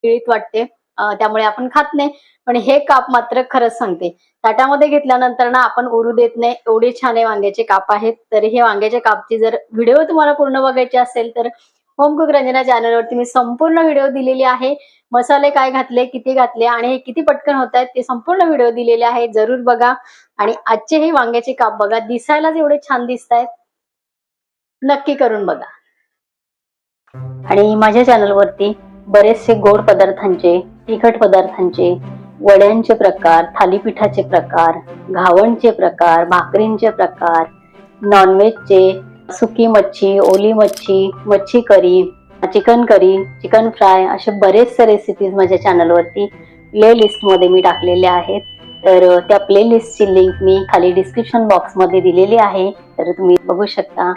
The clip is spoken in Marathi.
पिळीत वाटते, त्यामुळे आपण खात नाही. पण हे काप मात्र खरंच सांगते, ताटामध्ये घेतल्यानंतर ना आपण उरू देत नाही, एवढे छान हे वांग्याचे काप आहेत. तर हे वांग्याच्या कापची जर व्हिडिओ तुम्हाला पूर्ण बघायची असेल तर होम कुक रंजना चॅनलवरती मी संपूर्ण व्हिडिओ दिलेली आहे. मसाले काय घातले, किती घातले आणि हे किती पटकन होत आहेत ते संपूर्ण व्हिडिओ दिलेले आहे, जरूर बघा. आणि आजचे हे वांग्याचे काप बघा, दिसायलाच एवढे छान दिसतायत, नक्की करून बघा. आणि माझ्या चॅनलवरती बरेचसे गोड पदार्थांचे, तिखट पदार्थांचे, वड्यांचे प्रकार, थालीपीठाचे प्रकार, घावणचे प्रकार, भाकरींचे प्रकार, नॉनव्हेजचे, सुकी मच्छी, ओली मच्छी, मच्छी करी, चिकन करी, चिकन फ्राय, असे बरेचसे रेसिपीज माझ्या चॅनलवरती प्ले लिस्टमध्ये मी टाकलेल्या आहेत. तर त्या प्ले लिस्टची लिंक मी खाली डिस्क्रिप्शन बॉक्समध्ये दिलेली आहे, तर तुम्ही बघू शकता.